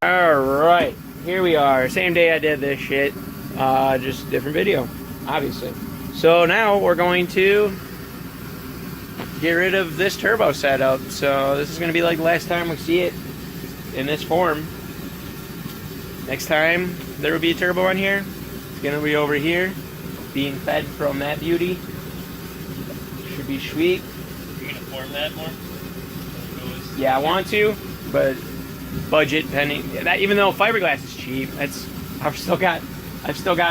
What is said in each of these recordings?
Alright, here we are. Same day I did this shit. Just different video, obviously. So now we're going to get rid of this turbo setup. So this is going to be like the last time we see it in this form. Next time there will be a turbo on here, it's going to be over here, being fed from that beauty. Should be sweet. You're going to form that more? Yeah, I want to, but budget pending. That, even though fiberglass is cheap, I've still got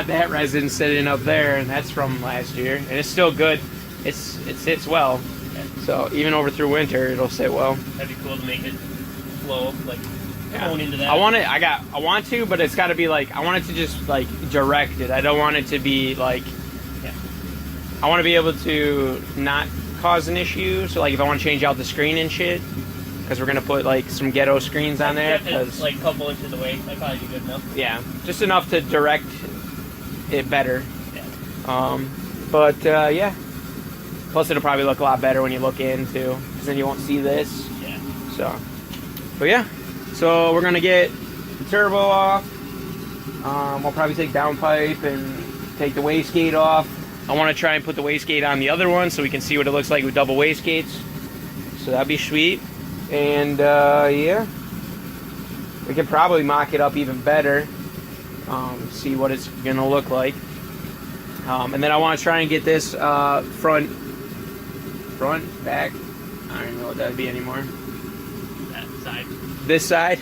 that resin sitting up there, and that's from last year, and it's still good. It sits well. Okay. So even over through winter, it'll sit well. That'd be cool to make it flow, like going into that. I want to, but it's got to be like, I want it to just like direct it. I don't want it to be like, yeah. I want to be able to not cause an issue. So like if I want to change out the screen and shit, because we're gonna put like some ghetto screens on there. Because like a couple inches away, that'd probably be good enough. Yeah, just enough to direct it better. Yeah. Yeah. Plus, it'll probably look a lot better when you look in too, because then you won't see this. Yeah. But yeah. So we're gonna get the turbo off. We'll probably take downpipe and take the wastegate off. I want to try and put the wastegate on the other one so we can see what it looks like with double wastegates. So that'd be sweet. And yeah, we could probably mock it up even better, see what it's gonna look like. And then I want to try and get this front, back, I don't even know what that would be anymore. That side. This side.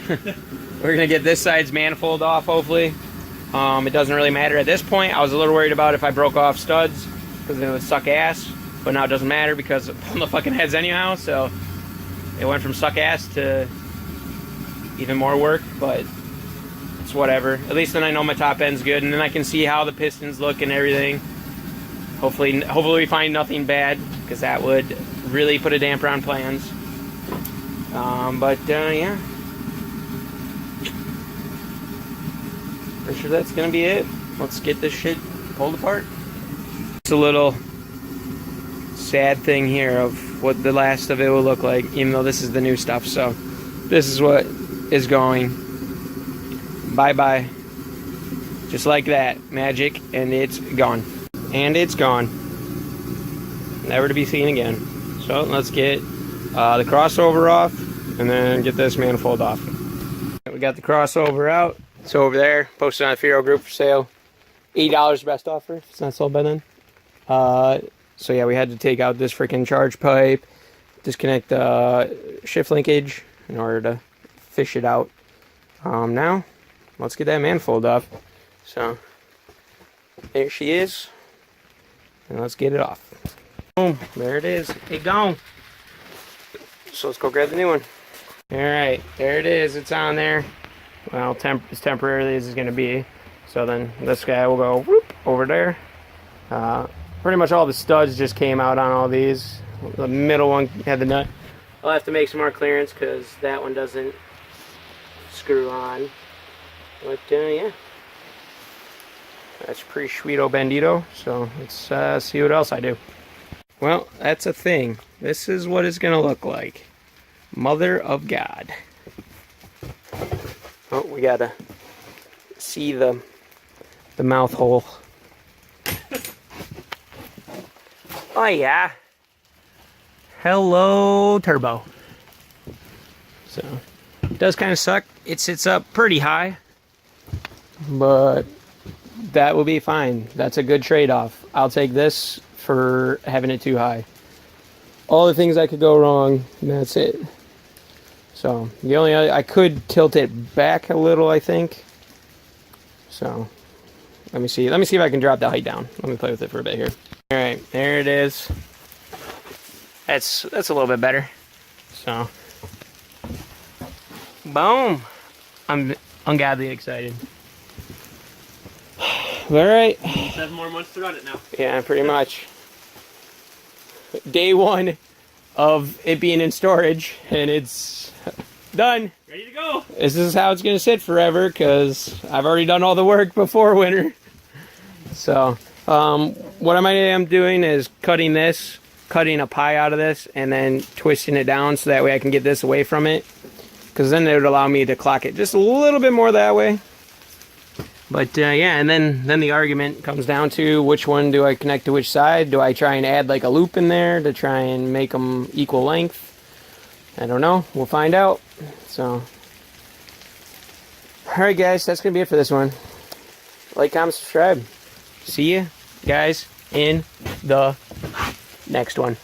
We're gonna get this side's manifold off, hopefully. It doesn't really matter at this point. I was a little worried about if I broke off studs, because it would suck ass, but now it doesn't matter because of the fucking heads anyhow, so it went from suck ass to even more work, but it's whatever. At least then I know my top end's good, and then I can see how the pistons look and everything. Hopefully we find nothing bad, because that would really put a damper on plans. Yeah. Pretty sure that's gonna be it. Let's get this shit pulled apart. It's a little sad thing here of what the last of it will look like, even though this is the new stuff. So this is what is going. Bye-bye. Just like that. Magic, and it's gone. And it's gone. Never to be seen again. So let's get the crossover off, and then get this manifold off. We got the crossover out. It's over there, posted on the Fiero group for sale. $8 best offer, if it's not sold by then. So yeah, we had to take out this freaking charge pipe, disconnect the shift linkage in order to fish it out. Now, let's get that manifold off. So, there she is. And let's get it off. Boom, there it is. It's gone. So let's go grab the new one. Alright, there it is. It's on there. Well, as temporarily as it's going to be. So then this guy will go whoop, over there. Pretty much all the studs just came out on all these. The middle one had the nut. I'll have to make some more clearance because that one doesn't screw on. But yeah, that's pretty sweeto bendito. So let's see what else I do. Well, that's a thing. This is what it's gonna look like. Mother of God. Oh, we gotta see the mouth hole. Oh yeah. Hello, turbo. So, it does kind of suck. It sits up pretty high, but that will be fine. That's a good trade-off. I'll take this for having it too high. All the things that could go wrong, and that's it. So, the only other, I could tilt it back a little, I think. So, let me see. Let me see if I can drop the height down. Let me play with it for a bit here. All right, there it is. That's a little bit better. So, boom. I'm ungodly excited. All right. 7 more months to run it now. Yeah, pretty much. Day 1 of it being in storage, and it's done. Ready to go. This is how it's gonna sit forever, because I've already done all the work before winter. So, what I am doing is cutting a pie out of this, and then twisting it down so that way I can get this away from it. because then it would allow me to clock it just a little bit more that way. But yeah, and then the argument comes down to which one do I connect to which side? Do I try and add like a loop in there to try and make them equal length? I don't know. We'll find out. So, alright guys, that's going to be it for this one. Like, comment, subscribe. See you guys in the next one.